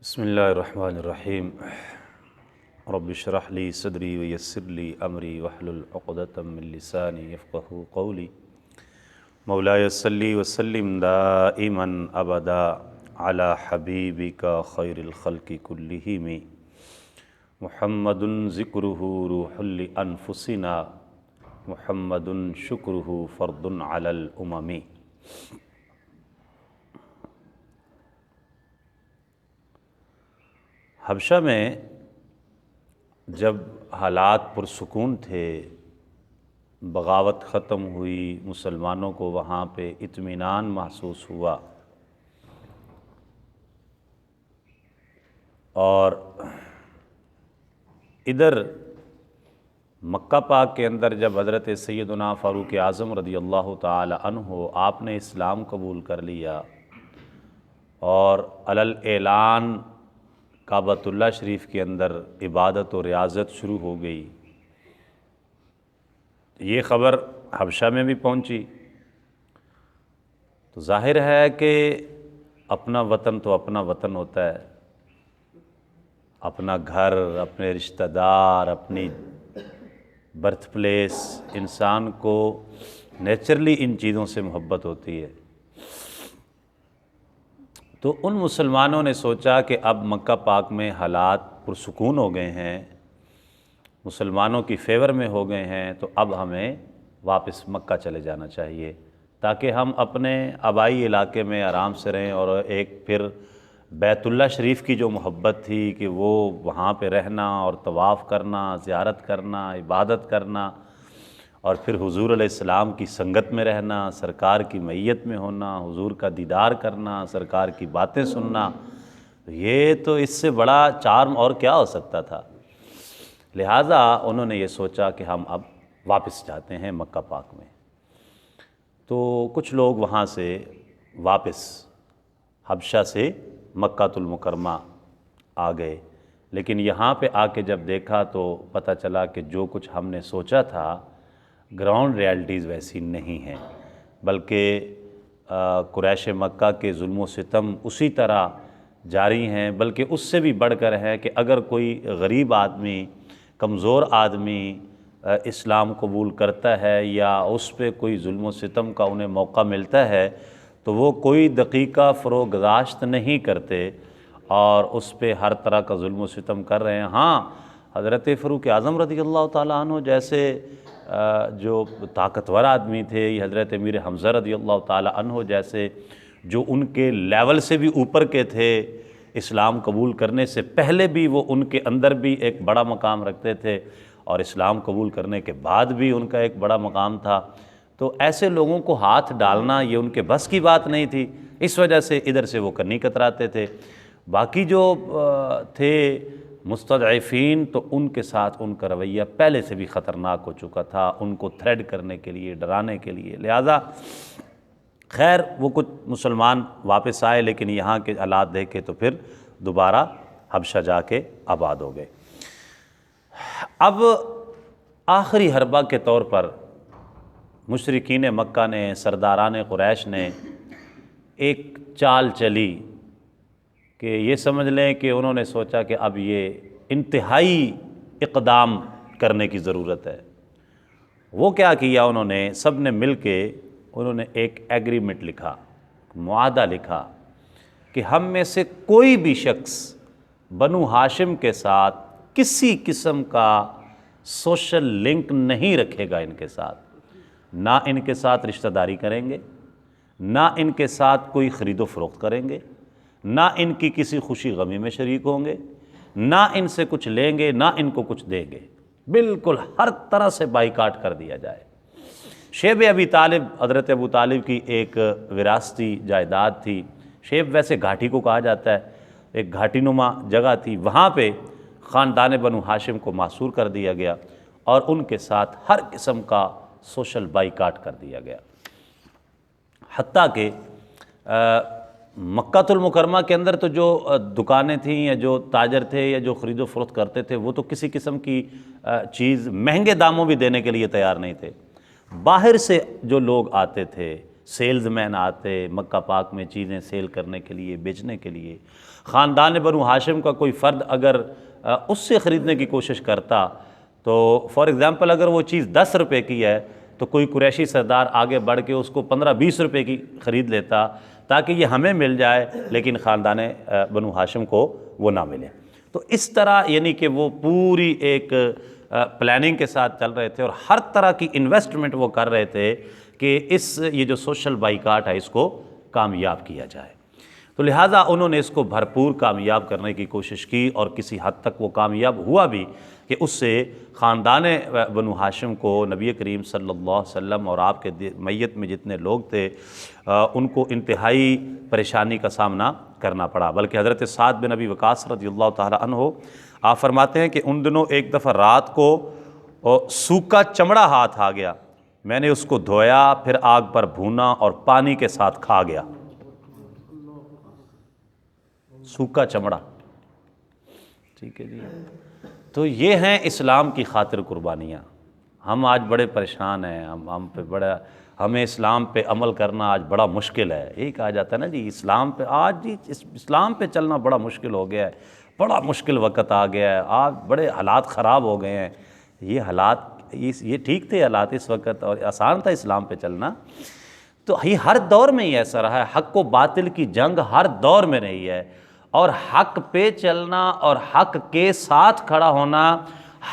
بسم اللہ الرحمن الرحیم رب اشرح لی صدری ویسر لی امری واحلل عقدۃ من لسانی یفقہوا قولی مولاي صلی وسلم دائما ابدا علی حبیبک خیر الخلق کلہم محمد ذکرہ روح لانفسنا محمد شکرہ فرد علی الامم۔ حبشہ میں جب حالات پرسکون تھے، بغاوت ختم ہوئی، مسلمانوں کو وہاں پہ اطمینان محسوس ہوا، اور ادھر مکہ پاک کے اندر جب حضرت سیدنا فاروق اعظم رضی اللہ تعالی عنہ آپ نے اسلام قبول کر لیا اور علی الاعلان کعبۃ اللہ شریف کے اندر عبادت و ریاضت شروع ہو گئی، یہ خبر حبشہ میں بھی پہنچی، تو ظاہر ہے کہ اپنا وطن تو اپنا وطن ہوتا ہے، اپنا گھر، اپنے رشتہ دار، اپنی برتھ پلیس، انسان کو نیچرلی ان چیزوں سے محبت ہوتی ہے۔ تو ان مسلمانوں نے سوچا کہ اب مکہ پاک میں حالات پرسکون ہو گئے ہیں، مسلمانوں کی فیور میں ہو گئے ہیں، تو اب ہمیں واپس مکہ چلے جانا چاہیے تاکہ ہم اپنے آبائی علاقے میں آرام سے رہیں، اور ایک پھر بیت اللہ شریف کی جو محبت تھی کہ وہ وہاں پہ رہنا اور طواف کرنا، زیارت کرنا، عبادت کرنا، اور پھر حضور علیہ السلام کی سنگت میں رہنا، سرکار کی معیت میں ہونا، حضور کا دیدار کرنا، سرکار کی باتیں سننا، یہ تو اس سے بڑا چارم اور کیا ہو سکتا تھا۔ لہٰذا انہوں نے یہ سوچا کہ ہم اب واپس جاتے ہیں مکہ پاک میں۔ تو کچھ لوگ وہاں سے واپس حبشہ سے مکہ المکرمہ آ گئے، لیکن یہاں پہ آ کے جب دیکھا تو پتہ چلا کہ جو کچھ ہم نے سوچا تھا گراؤنڈ ریالٹیز ویسی نہیں ہیں، بلکہ قریش مکہ کے ظلم و ستم اسی طرح جاری ہیں، بلکہ اس سے بھی بڑھ کر ہے کہ اگر کوئی غریب آدمی، کمزور آدمی اسلام قبول کرتا ہے یا اس پہ کوئی ظلم و ستم کا انہیں موقع ملتا ہے تو وہ کوئی دقیقہ فروگزاشت نہیں کرتے اور اس پہ ہر طرح کا ظلم و ستم کر رہے ہیں۔ ہاں، حضرت فاروق اعظم رضی اللہ تعالیٰ عنہ جیسے جو طاقتور آدمی تھے، یہ حضرت امیر حمزہ رضی اللہ تعالیٰ عنہ جیسے جو ان کے لیول سے بھی اوپر کے تھے، اسلام قبول کرنے سے پہلے بھی وہ ان کے اندر بھی ایک بڑا مقام رکھتے تھے، اور اسلام قبول کرنے کے بعد بھی ان کا ایک بڑا مقام تھا، تو ایسے لوگوں کو ہاتھ ڈالنا یہ ان کے بس کی بات نہیں تھی، اس وجہ سے ادھر سے وہ کنی کتراتے تھے۔ باقی جو تھے مستضعفین تو ان کے ساتھ ان کا رویہ پہلے سے بھی خطرناک ہو چکا تھا، ان کو تھریڈ کرنے کے لیے، ڈرانے کے لیے۔ لہٰذا خیر وہ کچھ مسلمان واپس آئے، لیکن یہاں کے حالات دیکھے تو پھر دوبارہ حبشہ جا کے آباد ہو گئے۔ اب آخری حربہ کے طور پر مشرکین مکہ نے، سرداران قریش نے ایک چال چلی کہ یہ سمجھ لیں کہ انہوں نے سوچا کہ اب یہ انتہائی اقدام کرنے کی ضرورت ہے۔ وہ کیا کیا انہوں نے، سب نے مل کے انہوں نے ایک ایگریمنٹ لکھا، معاہدہ لکھا کہ ہم میں سے کوئی بھی شخص بنو ہاشم کے ساتھ کسی قسم کا سوشل لنک نہیں رکھے گا، ان کے ساتھ نہ ان کے ساتھ رشتہ داری کریں گے، نہ ان کے ساتھ کوئی خرید و فروخت کریں گے، نہ ان کی کسی خوشی غمی میں شریک ہوں گے، نہ ان سے کچھ لیں گے، نہ ان کو کچھ دیں گے، بالکل ہر طرح سے بائیکاٹ کر دیا جائے۔ شیب ابی طالب، حضرت ابو طالب کی ایک وراثتی جائیداد تھی، شیب ویسے گھاٹی کو کہا جاتا ہے، ایک گھاٹی نما جگہ تھی، وہاں پہ خاندان بنو ہاشم کو محصور کر دیا گیا اور ان کے ساتھ ہر قسم کا سوشل بائیکاٹ کر دیا گیا، حتیٰ کہ مکہ المکرمہ کے اندر تو جو دکانیں تھیں یا جو تاجر تھے یا جو خرید و فروخت کرتے تھے وہ تو کسی قسم کی چیز مہنگے داموں بھی دینے کے لیے تیار نہیں تھے۔ باہر سے جو لوگ آتے تھے، سیلز مین آتے مکہ پاک میں چیزیں سیل کرنے کے لیے، بیچنے کے لیے، خاندان بنو ہاشم کا کوئی فرد اگر اس سے خریدنے کی کوشش کرتا تو فار ایگزامپل اگر وہ چیز 10 روپے کی ہے تو کوئی قریشی سردار آگے بڑھ کے اس کو 15-20 روپے کی خرید لیتا تاکہ یہ ہمیں مل جائے لیکن خاندان بنو ہاشم کو وہ نہ ملے۔ تو اس طرح یعنی کہ وہ پوری ایک پلاننگ کے ساتھ چل رہے تھے اور ہر طرح کی انویسٹمنٹ وہ کر رہے تھے کہ یہ جو سوشل بائیکاٹ ہے اس کو کامیاب کیا جائے۔ تو لہٰذا انہوں نے اس کو بھرپور کامیاب کرنے کی کوشش کی اور کسی حد تک وہ کامیاب ہوا بھی کہ اس سے خاندان بنو ہاشم کو نبی کریم صلی اللہ علیہ وسلم اور آپ کے میت میں جتنے لوگ تھے ان کو انتہائی پریشانی کا سامنا کرنا پڑا، بلکہ حضرت سعد بن ابی وقاص رضی اللہ تعالیٰ عنہ آپ فرماتے ہیں کہ ان دنوں ایک دفعہ رات کو سوکھا چمڑا ہاتھ آ گیا، میں نے اس کو دھویا پھر آگ پر بھونا اور پانی کے ساتھ کھا گیا۔ سوکھا چمڑا، ٹھیک ہے جی۔ تو یہ ہیں اسلام کی خاطر قربانیاں۔ ہم آج بڑے پریشان ہیں، ہمیں اسلام پہ عمل کرنا آج بڑا مشکل ہے۔ یہی کہا جاتا ہے نا جی اسلام پہ اسلام پہ چلنا بڑا مشکل ہو گیا ہے، بڑا مشکل وقت آ گیا ہے، آج بڑے حالات خراب ہو گئے ہیں۔ یہ حالات یہ ٹھیک تھے حالات اس وقت اور آسان تھا اسلام پہ چلنا؟ تو یہ ہر دور میں ہی ایسا رہا ہے، حق و باطل کی جنگ ہر دور میں رہی ہے، اور حق پہ چلنا اور حق کے ساتھ کھڑا ہونا،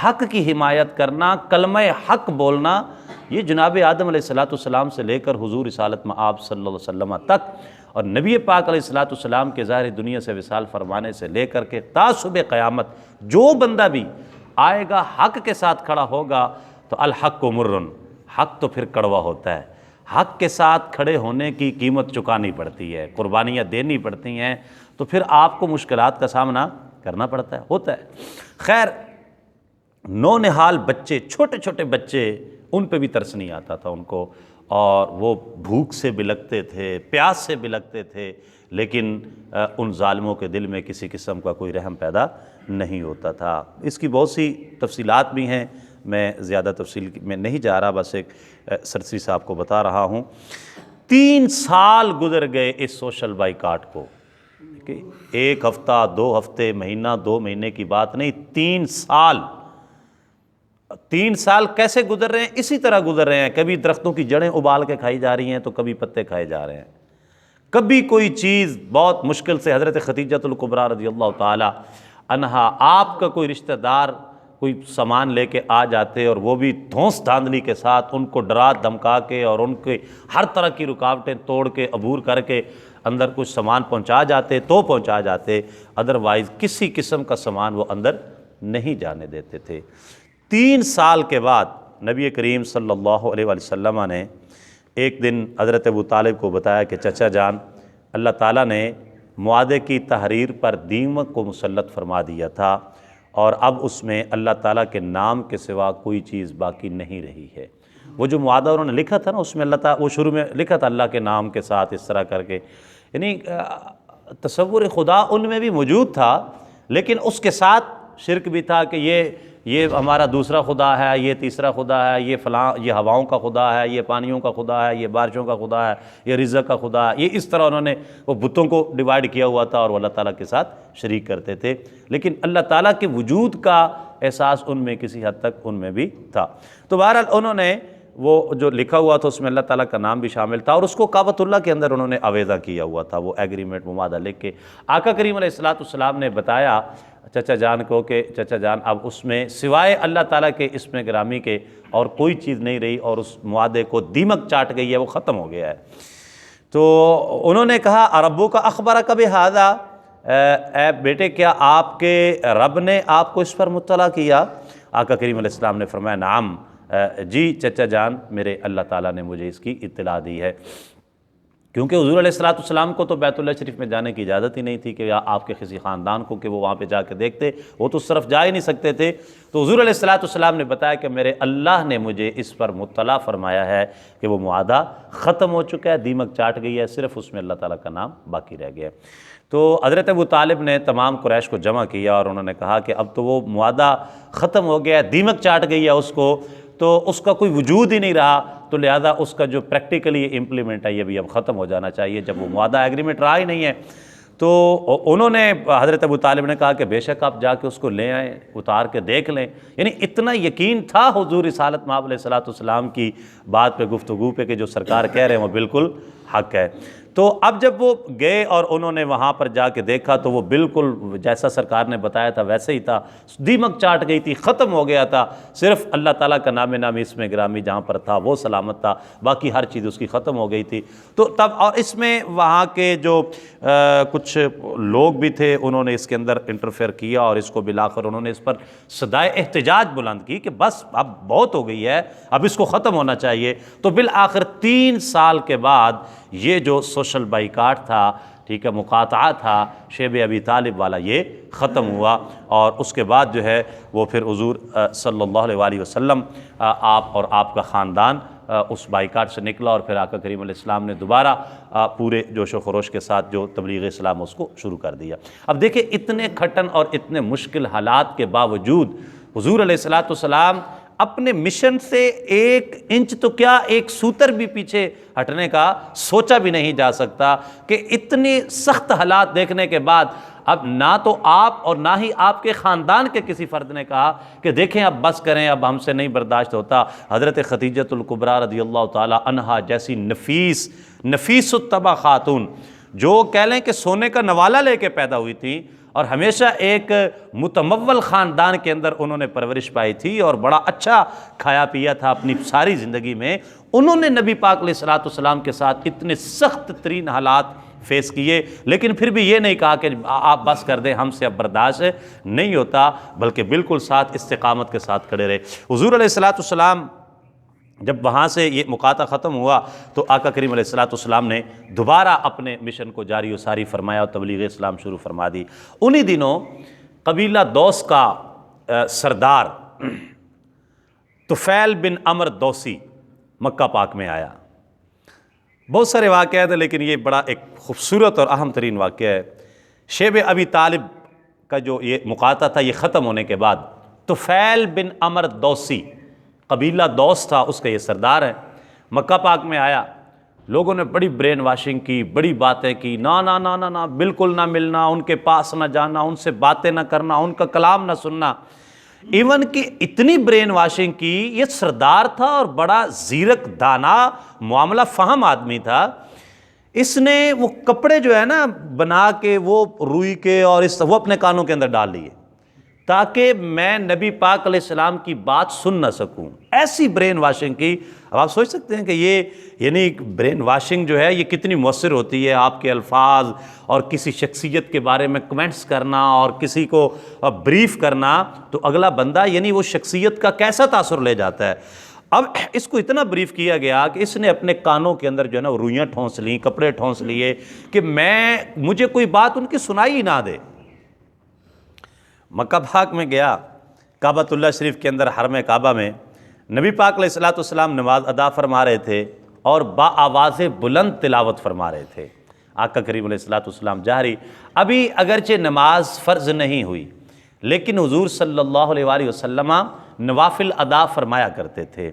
حق کی حمایت کرنا، کلمہ حق بولنا، یہ جناب آدم علیہ السلام سے لے کر حضور رسالت مآب صلی اللہ علیہ وسلم تک اور نبی پاک علیہ السلام کے ظاہر دنیا سے وصال فرمانے سے لے کر کے تا صبح قیامت جو بندہ بھی آئے گا حق کے ساتھ کھڑا ہوگا تو الحق مرن، حق تو پھر کڑوا ہوتا ہے۔ حق کے ساتھ کھڑے ہونے کی قیمت چکانی پڑتی ہے، قربانیاں دینی پڑتی ہیں، تو پھر آپ کو مشکلات کا سامنا کرنا پڑتا ہے، ہوتا ہے۔ خیر، نونہال بچے، چھوٹے چھوٹے بچے، ان پہ بھی ترس نہیں آتا تھا ان کو، اور وہ بھوک سے بلکتے تھے، پیاس سے بلکتے تھے، لیکن ان ظالموں کے دل میں کسی قسم کا کوئی رحم پیدا نہیں ہوتا تھا۔ اس کی بہت سی تفصیلات بھی ہیں، میں زیادہ تفصیل میں نہیں جا رہا، بس ایک سرسری صاحب کو بتا رہا ہوں۔ 3 سال گزر گئے اس سوشل بائیکاٹ کو، کہ 1 ہفتہ 2 ہفتے مہینہ 2 مہینے کی بات نہیں، 3 سال۔ 3 سال کیسے گزر رہے ہیں؟ اسی طرح گزر رہے ہیں، کبھی درختوں کی جڑیں ابال کے کھائی جا رہی ہیں تو کبھی پتے کھائے جا رہے ہیں، کبھی کوئی چیز بہت مشکل سے حضرت خدیجہ الکبریٰ رضی اللہ تعالی عنہا، آپ کا کوئی رشتہ دار کوئی سامان لے کے آ جاتے اور وہ بھی دھونس دھاندلی کے ساتھ ان کو ڈرا دھمکا کے اور ان کے ہر طرح کی رکاوٹیں توڑ کے عبور کر کے اندر کچھ سامان پہنچا جاتے تو پہنچا جاتے، ادروائز کسی قسم کا سامان وہ اندر نہیں جانے دیتے تھے۔ 3 سال کے بعد نبی کریم صلی اللہ علیہ وسلم نے ایک دن حضرت ابو طالب کو بتایا کہ چچا جان، اللہ تعالیٰ نے معاہدے کی تحریر پر دیمک کو مسلط فرما دیا تھا، اور اب اس میں اللہ تعالیٰ کے نام کے سوا کوئی چیز باقی نہیں رہی ہے۔ وہ جو معاہدہ انہوں نے لکھا تھا نا، اس میں اللہ تعالیٰ وہ شروع میں لکھا تھا اللہ کے نام کے ساتھ اس طرح کر کے، یعنی تصور خدا ان میں بھی موجود تھا، لیکن اس کے ساتھ شرک بھی تھا کہ یہ ہمارا دوسرا خدا ہے، یہ تیسرا خدا ہے، یہ فلاں، یہ ہواؤں کا خدا ہے، یہ پانیوں کا خدا ہے، یہ بارشوں کا خدا ہے، یہ رزق کا خدا ہے، یہ اس طرح انہوں نے وہ بتوں کو ڈیوائیڈ کیا ہوا تھا اور وہ اللہ تعالیٰ کے ساتھ شریک کرتے تھے، لیکن اللہ تعالیٰ کے وجود کا احساس ان میں کسی حد تک ان میں بھی تھا۔ تو بہرحال انہوں نے وہ جو لکھا ہوا تھا اس میں اللہ تعالیٰ کا نام بھی شامل تھا، اور اس کو کعبۃ اللہ کے اندر انہوں نے آویزہ کیا ہوا تھا، وہ ایگریمنٹ معاہدہ لکھ کے۔ آقا کریم علیہ السلام نے بتایا چچا جان کو کہ چچا جان اب اس میں سوائے اللہ تعالیٰ کے اسم گرامی کے اور کوئی چیز نہیں رہی، اور اس معاہدے کو دیمک چاٹ گئی ہے، وہ ختم ہو گیا ہے۔ تو انہوں نے کہا اربو کا اخبارک بہذا، اے بیٹے کیا آپ کے رب نے آپ کو اس پر مطلع کیا؟ آقا کریم علیہ السلام نے فرمایا نعم، جی چچا جان، میرے اللہ تعالیٰ نے مجھے اس کی اطلاع دی ہے، کیونکہ حضور علیہ السلام کو تو بیت اللہ شریف میں جانے کی اجازت ہی نہیں تھی کہ آپ کے کسی خاندان کو کہ وہ وہاں پہ جا کے دیکھتے، وہ تو اس طرف جا ہی نہیں سکتے تھے۔ تو حضور علیہ السلام نے بتایا کہ میرے اللہ نے مجھے اس پر مطلع فرمایا ہے کہ وہ معاہدہ ختم ہو چکا ہے، دیمک چاٹ گئی ہے، صرف اس میں اللہ تعالیٰ کا نام باقی رہ گیا ہے۔ تو حضرت ابو طالب نے تمام قریش کو جمع کیا اور انہوں نے کہا کہ اب تو وہ معاہدہ ختم ہو گیا ہے، دیمک چاٹ گئی ہے اس کو، تو اس کا کوئی وجود ہی نہیں رہا، تو لہذا اس کا جو پریکٹیکلی امپلیمنٹ ہے یہ بھی اب ختم ہو جانا چاہیے، جب وہ معاہدہ ایگریمنٹ رہا ہی نہیں ہے۔ تو انہوں نے حضرت ابو طالب نے کہا کہ بے شک آپ جا کے اس کو لے آئیں، اتار کے دیکھ لیں، یعنی اتنا یقین تھا حضور رسالت مآب علیہ السلام کی بات پہ، گفتگو پہ، کہ جو سرکار کہہ رہے ہیں وہ بالکل حق ہے۔ تو اب جب وہ گئے اور انہوں نے وہاں پر جا کے دیکھا تو وہ بالکل جیسا سرکار نے بتایا تھا ویسے ہی تھا، دیمک چاٹ گئی تھی، ختم ہو گیا تھا، صرف اللہ تعالیٰ کا نام نامی اس میں گرامی جہاں پر تھا وہ سلامت تھا، باقی ہر چیز اس کی ختم ہو گئی تھی۔ تو تب اور اس میں وہاں کے جو کچھ لوگ بھی تھے انہوں نے اس کے اندر انٹرفیئر کیا، اور اس کو بالآخر انہوں نے اس پر صدائے احتجاج بلند کی کہ بس اب بہت ہو گئی ہے، اب اس کو ختم ہونا چاہیے۔ تو بالآخر 3 سال کے بعد یہ جو سوشل بائیکاٹ تھا، ٹھیک ہے، مقاطعہ تھا شیب ابی طالب والا، یہ ختم ہوا، اور اس کے بعد جو ہے وہ پھر حضور صلی اللہ علیہ وآلہ وسلم، آپ اور آپ کا خاندان اس بائیکاٹ سے نکلا، اور پھر آقا کریم علیہ السلام نے دوبارہ پورے جوش و خروش کے ساتھ جو تبلیغ اسلام اس کو شروع کر دیا۔ اب دیکھیں اتنے کھٹن اور اتنے مشکل حالات کے باوجود حضور علیہ السلام اپنے مشن سے 1 انچ تو کیا 1 سوتر بھی پیچھے ہٹنے کا سوچا بھی نہیں جا سکتا، کہ اتنی سخت حالات دیکھنے کے بعد اب نہ تو آپ اور نہ ہی آپ کے خاندان کے کسی فرد نے کہا کہ دیکھیں اب بس کریں، اب ہم سے نہیں برداشت ہوتا۔ حضرت خدیجۃ الکبریٰ رضی اللہ تعالی عنہا جیسی نفیس الطبع خاتون، جو کہہ لیں کہ سونے کا نوالہ لے کے پیدا ہوئی تھی، اور ہمیشہ ایک متمول خاندان کے اندر انہوں نے پرورش پائی تھی، اور بڑا اچھا کھایا پیا تھا اپنی ساری زندگی میں، انہوں نے نبی پاک علیہ السلام کے ساتھ اتنے سخت ترین حالات فیس کیے، لیکن پھر بھی یہ نہیں کہا کہ آپ بس کر دیں، ہم سے اب برداشت نہیں ہوتا، بلکہ بالکل ساتھ استقامت کے ساتھ کھڑے رہے۔ حضور علیہ السلام جب وہاں سے یہ مقاطعہ ختم ہوا تو آقا کریم علیہ السلام نے دوبارہ اپنے مشن کو جاری و ساری فرمایا اور تبلیغ اسلام شروع فرما دی۔ انہی دنوں قبیلہ دوس کا سردار طفیل بن عمر دوسی مکہ پاک میں آیا۔ بہت سارے واقعات ہیں لیکن یہ بڑا ایک خوبصورت اور اہم ترین واقعہ ہے۔ شیب ابی طالب کا جو یہ مقاطعہ تھا یہ ختم ہونے کے بعد طفیل بن عمر دوسی، قبیلہ دوس تھا، اس کا یہ سردار ہے، مکہ پاک میں آیا۔ لوگوں نے بڑی برین واشنگ کی، بڑی باتیں کی، نہ بالکل نہ ملنا، ان کے پاس نہ جانا، ان سے باتیں نہ کرنا، ان کا کلام نہ سننا، ایون کہ اتنی برین واشنگ کی۔ یہ سردار تھا اور بڑا زیرک، دانا، معاملہ فہم آدمی تھا۔ اس نے وہ کپڑے جو ہے نا بنا کے وہ روئی کے اور وہ اپنے کانوں کے اندر ڈال لیے تاکہ میں نبی پاک علیہ السلام کی بات سن نہ سکوں، ایسی برین واشنگ کی۔ اب آپ سوچ سکتے ہیں کہ یہ یعنی برین واشنگ جو ہے یہ کتنی مؤثر ہوتی ہے، آپ کے الفاظ اور کسی شخصیت کے بارے میں کمنٹس کرنا اور کسی کو بریف کرنا، تو اگلا بندہ یعنی وہ شخصیت کا کیسا تاثر لے جاتا ہے۔ اب اس کو اتنا بریف کیا گیا کہ اس نے اپنے کانوں کے اندر جو ہے نا وہ روئیاں ٹھونس لیں، کپڑے ٹھونس لیے کہ مجھے کوئی بات ان کی سنائی ہی نہ دے۔ مکہ پاک میں گیا، کعبۃ اللہ شریف کے اندر حرم کعبہ میں نبی پاک علیہ السلام نماز ادا فرما رہے تھے اور با آواز بلند تلاوت فرما رہے تھے۔ آقا کریم علیہ السلام جاہری، ابھی اگرچہ نماز فرض نہیں ہوئی لیکن حضور صلی اللہ علیہ وآلہ وسلم نوافل ادا فرمایا کرتے تھے،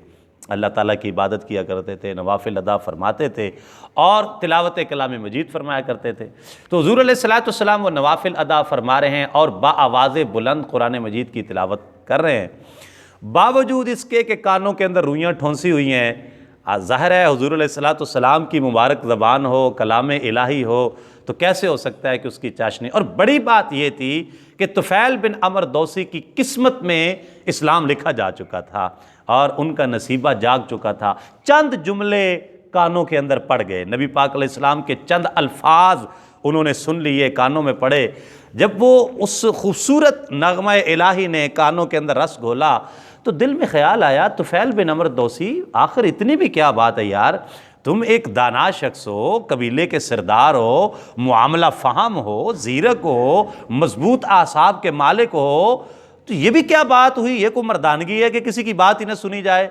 اللہ تعالیٰ کی عبادت کیا کرتے تھے، نوافل ادا فرماتے تھے اور تلاوت کلام مجید فرمایا کرتے تھے۔ تو حضور علیہ السلام وہ نوافل ادا فرما رہے ہیں اور با آواز بلند قرآن مجید کی تلاوت کر رہے ہیں، باوجود اس کے کہ کانوں کے اندر روئیاں ٹھونسی ہوئی ہیں۔ ظاہر ہے حضور علیہ السلام کی مبارک زبان ہو، کلام الہی ہو، تو کیسے ہو سکتا ہے کہ اس کی چاشنی۔ اور بڑی بات یہ تھی کہ طفیل بن عمر دوسی کی قسمت میں اسلام لکھا جا چکا تھا اور ان کا نصیبہ جاگ چکا تھا۔ چند جملے کانوں کے اندر پڑ گئے، نبی پاک علیہ السلام کے چند الفاظ انہوں نے سن لیے، کانوں میں پڑے۔ جب وہ اس خوبصورت نغمہ الہی نے کانوں کے اندر رس گھولا تو دل میں خیال آیا طفیل بن عمر دوسی آخر اتنی بھی کیا بات ہے یار، تم ایک دانا شخص ہو، قبیلے کے سردار ہو، معاملہ فہم ہو، زیرک ہو، مضبوط اعصاب کے مالک ہو، تو یہ بھی کیا بات ہوئی؟ یہ کوئی مردانگی ہے کہ کسی کی بات ہی نہ سنی جائے؟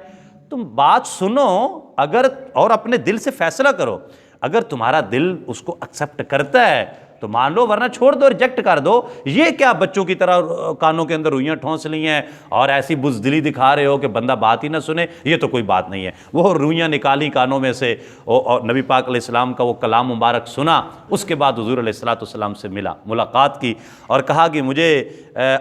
تم بات سنو اگر اور اپنے دل سے فیصلہ کرو، اگر تمہارا دل اس کو ایکسیپٹ کرتا ہے تو مان لو، ورنہ چھوڑ دو، ریجیکٹ کر دو۔ یہ کیا بچوں کی طرح کانوں کے اندر روئیاں ٹھونس لی ہیں اور ایسی بزدلی دکھا رہے ہو کہ بندہ بات ہی نہ سنے؟ یہ تو کوئی بات نہیں ہے۔ وہ روئیاں نکالی کانوں میں سے اور نبی پاک علیہ السلام کا وہ کلام مبارک سنا۔ اس کے بعد حضور علیہ السلام سے ملاقات کی اور کہا کہ مجھے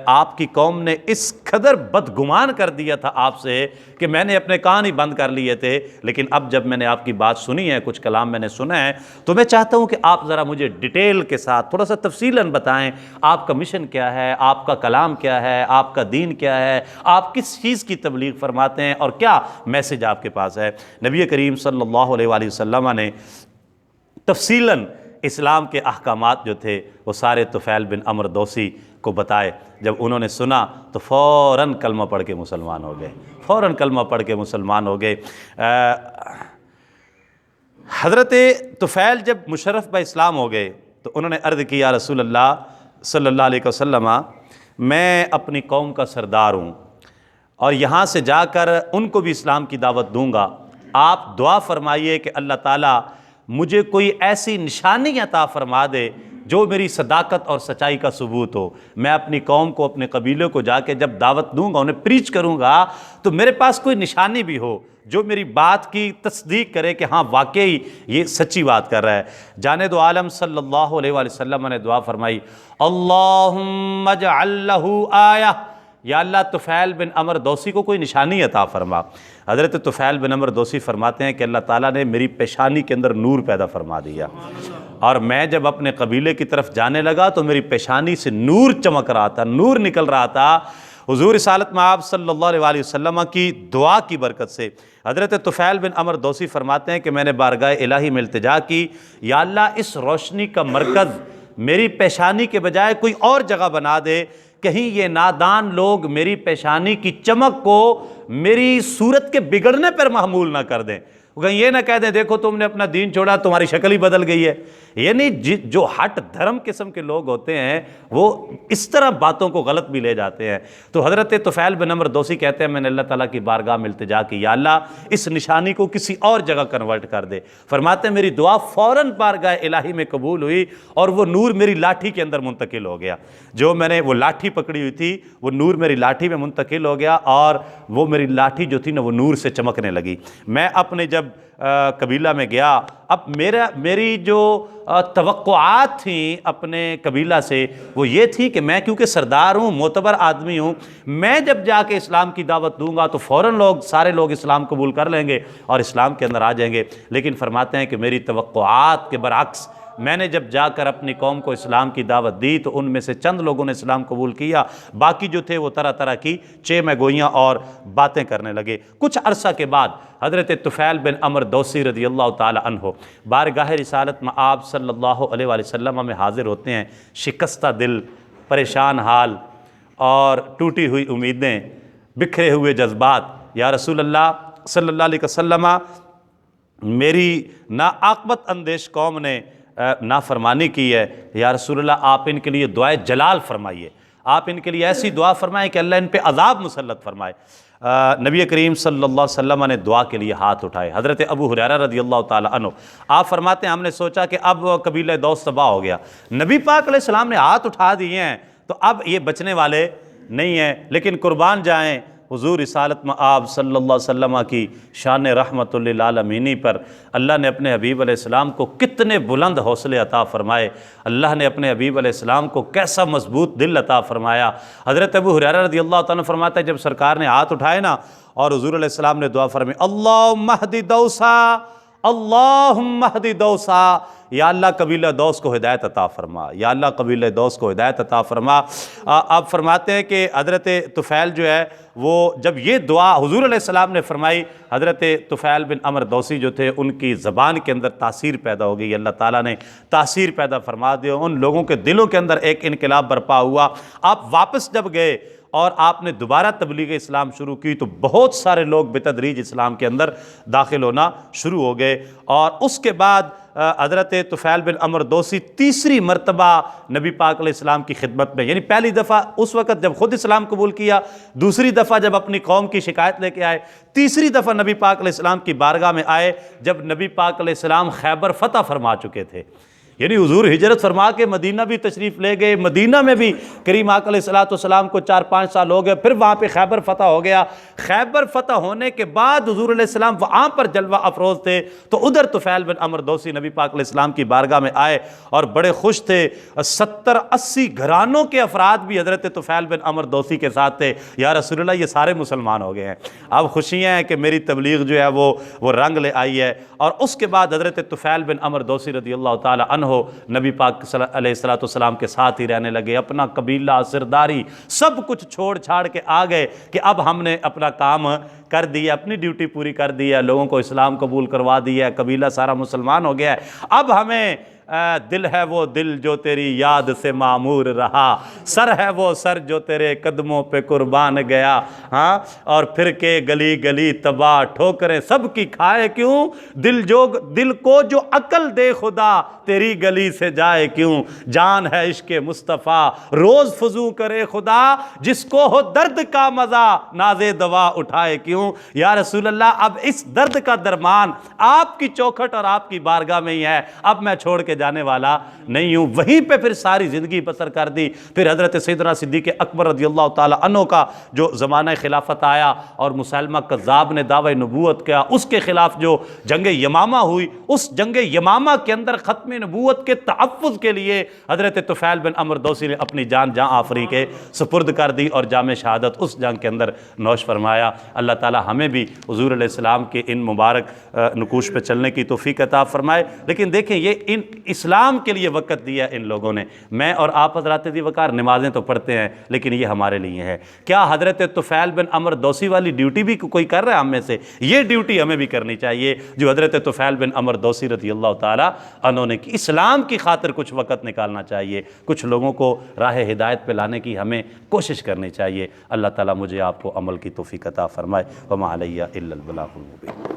آپ کی قوم نے اس قدر بدگمان کر دیا تھا آپ سے کہ میں نے اپنے کان ہی بند کر لیے تھے، لیکن اب جب میں نے آپ کی بات سنی ہے، کچھ کلام میں نے سنا ہے، تو میں چاہتا ہوں کہ آپ ذرا مجھے ڈیٹیل کے ساتھ تھوڑا سا تفصیلاً بتائیں آپ کا مشن کیا ہے، آپ کا کلام کیا ہے، آپ کا دین کیا ہے، آپ کس چیز کی تبلیغ فرماتے ہیں اور کیا میسج آپ کے پاس ہے۔ نبی کریم صلی اللہ علیہ وآلہ وسلم نے تفصیلاً اسلام کے احکامات جو تھے وہ سارے طفیل بن عمرو دوسی کو بتائے۔ جب انہوں نے سنا تو فوراً کلمہ پڑھ کے مسلمان ہو گئے، فوراً کلمہ پڑھ کے مسلمان ہو گئے۔ حضرت طفیل جب مشرف بہ اسلام ہو گئے تو انہوں نے عرض کی، یا رسول اللہ صلی اللہ علیہ وسلم، میں اپنی قوم کا سردار ہوں اور یہاں سے جا کر ان کو بھی اسلام کی دعوت دوں گا، آپ دعا فرمائیے کہ اللہ تعالیٰ مجھے کوئی ایسی نشانی عطا فرما دے جو میری صداقت اور سچائی کا ثبوت ہو۔ میں اپنی قوم کو، اپنے قبیلے کو جا کے جب دعوت دوں گا، انہیں پریچ کروں گا، تو میرے پاس کوئی نشانی بھی ہو جو میری بات کی تصدیق کرے کہ ہاں واقعی یہ سچی بات کر رہا ہے۔ جاند عالم صلی اللہ علیہ وآلہ وسلم نے دعا فرمائی، اللہم اجعل لہ آیہ، یا اللہ طفیل بن عمرو دوسی کو کوئی نشانی عطا فرما۔ حضرت طفیل بن عمرو دوسی فرماتے ہیں کہ اللہ تعالیٰ نے میری پیشانی کے اندر نور پیدا فرما دیا، اور میں جب اپنے قبیلے کی طرف جانے لگا تو میری پیشانی سے نور چمک رہا تھا، نور نکل رہا تھا۔ حضور رسالت مآب صلی اللہ علیہ وآلہ وسلم کی دعا کی برکت سے حضرت طفیل بن عمرو دوسی فرماتے ہیں کہ میں نے بارگاہ الہی میں التجا کی، یا اللہ اس روشنی کا مرکز میری پیشانی کے بجائے کوئی اور جگہ بنا دے، کہیں یہ نادان لوگ میری پیشانی کی چمک کو میری صورت کے بگڑنے پر محمول نہ کر دیں، کہیں یہ نہ کہہ دیں دیکھو تم نے اپنا دین چھوڑا، تمہاری شکل ہی بدل گئی ہے۔ یعنی جو ہٹ دھرم قسم کے لوگ ہوتے ہیں وہ اس طرح باتوں کو غلط بھی لے جاتے ہیں۔ تو حضرت طفیل بن عمرو دوسی کہتے ہیں میں نے اللہ تعالیٰ کی بارگاہ میں التجا کی، یا اللہ اس نشانی کو کسی اور جگہ کنورٹ کر دے۔ فرماتے ہیں میری دعا فوراً بارگاہ الہی میں قبول ہوئی اور وہ نور میری لاٹھی کے اندر منتقل ہو گیا۔ جو میں نے وہ لاٹھی پکڑی ہوئی تھی وہ نور میری لاٹھی میں منتقل ہو گیا اور وہ میری لاٹھی جو تھی نا وہ نور سے چمکنے لگی۔ میں اپنے جب قبیلہ میں گیا، اب میری جو توقعات تھیں اپنے قبیلہ سے وہ یہ تھی کہ میں کیونکہ سردار ہوں، معتبر آدمی ہوں، میں جب جا کے اسلام کی دعوت دوں گا تو فوراً سارے لوگ اسلام قبول کر لیں گے اور اسلام کے اندر آ جائیں گے۔ لیکن فرماتے ہیں کہ میری توقعات کے برعکس میں نے جب جا کر اپنی قوم کو اسلام کی دعوت دی تو ان میں سے چند لوگوں نے اسلام قبول کیا، باقی جو تھے وہ طرح طرح کی چیمہ گوئیاں اور باتیں کرنے لگے۔ کچھ عرصہ کے بعد حضرت طفیل بن عمرو دوسی رضی اللہ تعالی عنہ بارگاہ رسالت مآب صلی اللہ علیہ وآلہ وسلم میں حاضر ہوتے ہیں، شکستہ دل، پریشان حال اور ٹوٹی ہوئی امیدیں، بکھرے ہوئے جذبات۔ یا رسول اللہ صلی اللہ علیہ وسلم، میری ناعاقبت اندیش قوم نے نافرمانی کی ہے، یا رسول اللہ آپ ان کے لیے دعائے جلال فرمائیے، آپ ان کے لیے ایسی دعا فرمائیں کہ اللہ ان پہ عذاب مسلط فرمائے۔ نبی کریم صلی اللہ علیہ وسلم نے دعا کے لیے ہاتھ اٹھائے۔ حضرت ابو ہریرہ رضی اللہ تعالی عنہ آپ فرماتے ہیں ہم نے سوچا کہ اب قبیلہ دوس تباہ ہو گیا، نبی پاک علیہ السلام نے ہاتھ اٹھا دیے ہیں تو اب یہ بچنے والے نہیں ہیں، لیکن قربان جائیں حضور رسالت مآب صلی اللہ علیہ وسلم کی شان رحمت للعالمین پر اللہ نے اپنے حبیب علیہ السلام کو کتنے بلند حوصلے عطا فرمائے، اللہ نے اپنے حبیب علیہ السلام کو کیسا مضبوط دل عطا فرمایا۔ حضرت ابو ہریرہ رضی اللہ تعالیٰ فرماتا ہے جب سرکار نے ہاتھ اٹھائے نا اور حضور علیہ السلام نے دعا فرمائی، اللہم اہد دوسا، اللہم اہد دوسا، یا اللہ قبیلہ دوس کو ہدایت عطا فرما، یا اللہ قبیلہ دوس کو ہدایت عطا فرما۔ آپ فرماتے ہیں کہ حضرت طفیل جو ہے وہ جب یہ دعا حضور علیہ السلام نے فرمائی، حضرت طفیل بن عمرو دوسی جو تھے ان کی زبان کے اندر تاثیر پیدا ہو گئی، اللہ تعالیٰ نے تاثیر پیدا فرما دی، ان لوگوں کے دلوں کے اندر ایک انقلاب برپا ہوا۔ آپ واپس جب گئے اور آپ نے دوبارہ تبلیغ اسلام شروع کی تو بہت سارے لوگ بتدریج اسلام کے اندر داخل ہونا شروع ہو گئے، اور اس کے بعد حضرت طفیل بن عمرو دوسی تیسری مرتبہ نبی پاک علیہ السلام کی خدمت میں، یعنی پہلی دفعہ اس وقت جب خود اسلام قبول کیا، دوسری دفعہ جب اپنی قوم کی شکایت لے کے آئے، تیسری دفعہ نبی پاک علیہ السلام کی بارگاہ میں آئے جب نبی پاک علیہ السلام خیبر فتح فرما چکے تھے۔ یعنی حضور ہجرت فرما کے مدینہ بھی تشریف لے گئے، مدینہ میں بھی کریم آقا علیہ السلام کو 4-5 سال ہو گئے، پھر وہاں پہ خیبر فتح ہو گیا۔ خیبر فتح ہونے کے بعد حضور علیہ السلام وہاں پر جلوہ افروز تھے، تو ادھر طفیل بن عمرو دوسی نبی پاک علیہ السلام کی بارگاہ میں آئے اور بڑے خوش تھے۔ 70-80 گھرانوں کے افراد بھی حضرت طفیل بن عمرو دوسی کے ساتھ تھے۔ یا رسول اللہ یہ سارے مسلمان ہو گئے ہیں، اب خوشیاں ہیں کہ میری تبلیغ جو ہے وہ رنگ لے آئی ہے۔ اور اس کے بعد حضرت طفیل بن عمرو دوسی رضی اللہ تعالی عنہ نبی پاک علیہ السلام کے ساتھ ہی رہنے لگے، اپنا قبیلہ، سرداری سب کچھ چھوڑ چھاڑ کے آ گئے کہ اب ہم نے اپنا کام کر دیا، اپنی ڈیوٹی پوری کر دی ہے، لوگوں کو اسلام قبول کروا دیا ہے، قبیلہ سارا مسلمان ہو گیا ہے، اب ہمیں دل ہے وہ دل جو تیری یاد سے معمور رہا، سر ہے وہ سر جو تیرے قدموں پہ قربان گیا، ہاں، اور پھر کے گلی گلی تباہ ٹھوکریں سب کی کھائے کیوں، دل کو جو عقل دے خدا تیری گلی سے جائے کیوں، جان ہے عشق مصطفیٰ روز فزوں کرے خدا، جس کو ہو درد کا مزہ ناز دوا اٹھائے کیوں۔ یا رسول اللہ اب اس درد کا درمان آپ کی چوکھٹ اور آپ کی بارگاہ میں ہی ہے، اب میں چھوڑ کے جانے والا نہیں ہوں۔ وہیں پہ پھر ساری زندگی بسر کر دی۔ پھر حضرت سیدنا صدیق اکبر رضی اللہ تعالی عنہ کا جو زمانہ خلافت آیا اور مسیلمہ کذاب نے دعوی نبوت کیا، اس کے خلاف جو جنگ یمامہ ہوئی، اس جنگ یمامہ کے اندر ختم نبوت کے تحفظ کے لیے حضرت طفیل بن عمرو دوسی نے اپنی جان جاں آفری کے سپرد کر دی اور جام شہادت اس جنگ کے اندر نوش فرمایا۔ اللہ تعالی ہمیں بھی حضور علیہ السلام کے ان مبارک نکوش پہ چلنے کی توفیق عطا فرمائے۔ لیکن دیکھیں یہ اسلام کے لیے وقت دیا ان لوگوں نے۔ میں اور آپ حضرات دی وقار نمازیں تو پڑھتے ہیں لیکن یہ ہمارے لیے ہے۔ کیا حضرت طفیل بن عمرو دوسی والی ڈیوٹی بھی کوئی کر رہا ہے ہم میں سے؟ یہ ڈیوٹی ہمیں بھی کرنی چاہیے جو حضرت طفیل بن عمرو دوسی رضی اللہ تعالی عنہ نے کی۔ اسلام کی خاطر کچھ وقت نکالنا چاہیے، کچھ لوگوں کو راہ ہدایت پہ لانے کی ہمیں کوشش کرنی چاہیے۔ اللہ تعالیٰ مجھے آپ کو عمل کی توفیق عطا فرمائے۔ وما علیہ الا البلاغ المبین۔